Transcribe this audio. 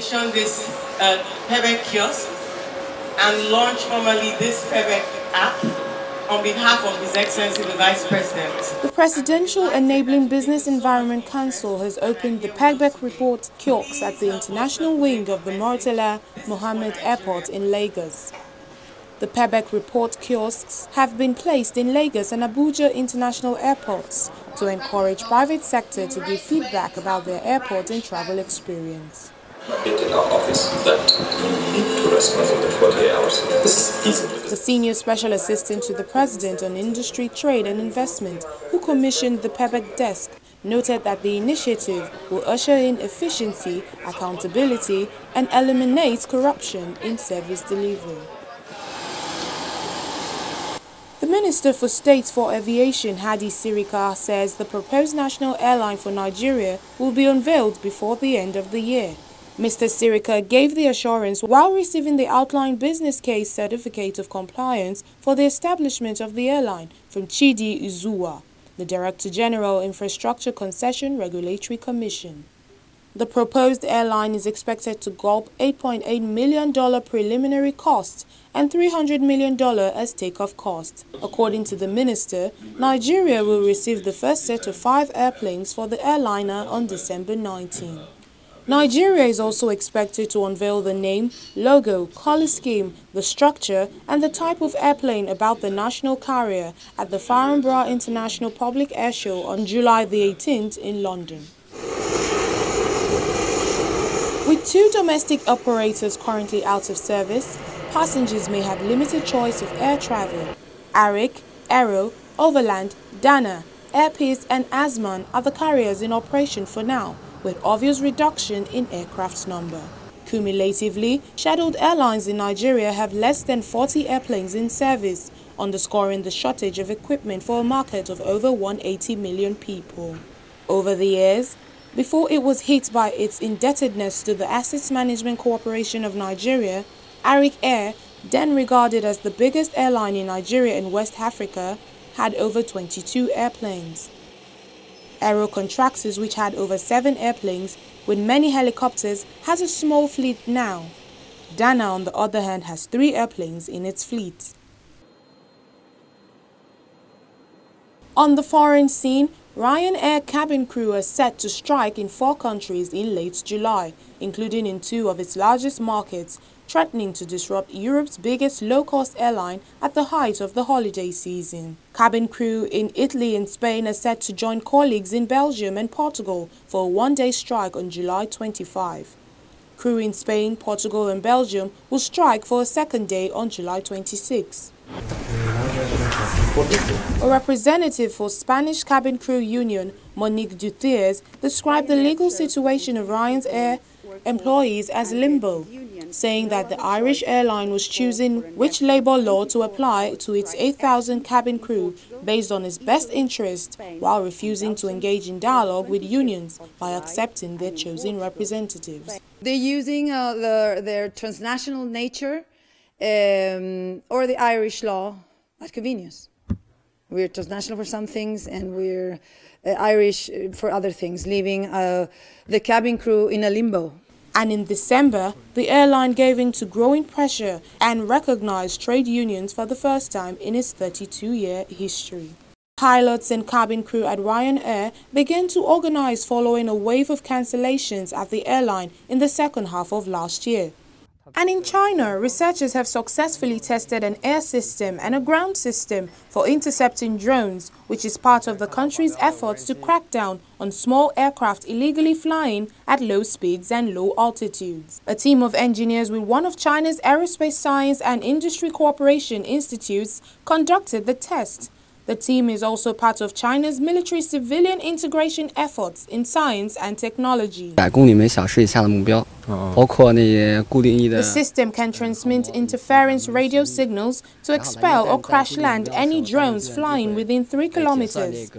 commissioned this Pebek kiosk and launched formally this Pebek app on behalf of His Excellency the Vice President. The Presidential Enabling Business Environment Council has opened the Pebek Report kiosks at the international wing of the Murtala Mohammed Airport in Lagos. The Pebek Report kiosks have been placed in Lagos and Abuja international airports to encourage private sector to give feedback about their airport and travel experience. In our office that you need to respond in the 48 hours. The Senior Special Assistant to the President on Industry, Trade and Investment, who commissioned the Pebek desk, noted that the initiative will usher in efficiency, accountability and eliminate corruption in service delivery. The Minister for State for Aviation, Hadi Sirika, says the proposed national airline for Nigeria will be unveiled before the end of the year. Mr. Sirika gave the assurance while receiving the outlined business case certificate of compliance for the establishment of the airline from Chidi Uzuwa, the Director General Infrastructure Concession Regulatory Commission. The proposed airline is expected to gulp $8.8 million preliminary costs and $300 million as takeoff costs. According to the minister, Nigeria will receive the first set of 5 airplanes for the airliner on December 19. Nigeria is also expected to unveil the name, logo, color scheme, the structure and the type of airplane about the national carrier at the Farnborough International Public Air Show on July the 18th in London. With 2 domestic operators currently out of service, passengers may have limited choice of air travel. Arik, Aero, Overland, Dana, Airpeace and Asman are the carriers in operation for now, with obvious reduction in aircraft number. Cumulatively, scheduled airlines in Nigeria have less than 40 airplanes in service, underscoring the shortage of equipment for a market of over 180 million people. Over the years, before it was hit by its indebtedness to the Assets Management Corporation of Nigeria, Arik Air, then regarded as the biggest airline in Nigeria and West Africa, had over 22 airplanes. Aero Contractors, which had over 7 airplanes with many helicopters, has a small fleet now. Dana, on the other hand, has 3 airplanes in its fleet. On the foreign scene, Ryanair cabin crew are set to strike in 4 countries in late July, including in 2 of its largest markets, threatening to disrupt Europe's biggest low-cost airline at the height of the holiday season. Cabin crew in Italy and Spain are set to join colleagues in Belgium and Portugal for a 1-day strike on July 25. Crew in Spain, Portugal and Belgium will strike for a 2nd day on July 26. A representative for Spanish Cabin Crew Union, Monique Duthiers, described the legal situation of Ryanair employees as limbo, saying that the Irish airline was choosing which labour law to apply to its 8,000 cabin crew based on its best interest, while refusing to engage in dialogue with unions by accepting their chosen representatives. They're using their transnational nature or the Irish law at convenience. We're transnational for some things and we're Irish for other things, leaving the cabin crew in a limbo. And in December, the airline gave in to growing pressure and recognized trade unions for the first time in its 32-year history. Pilots and cabin crew at Ryanair began to organize following a wave of cancellations at the airline in the second half of last year. And in China, researchers have successfully tested an air system and a ground system for intercepting drones, which is part of the country's efforts to crack down on small aircraft illegally flying at low speeds and low altitudes. A team of engineers with one of China's Aerospace Science and Industry Cooperation Institutes conducted the test. The team is also part of China's military-civilian integration efforts in science and technology. The system can transmit interference radio signals to expel or crash land any drones flying within 3 kilometers.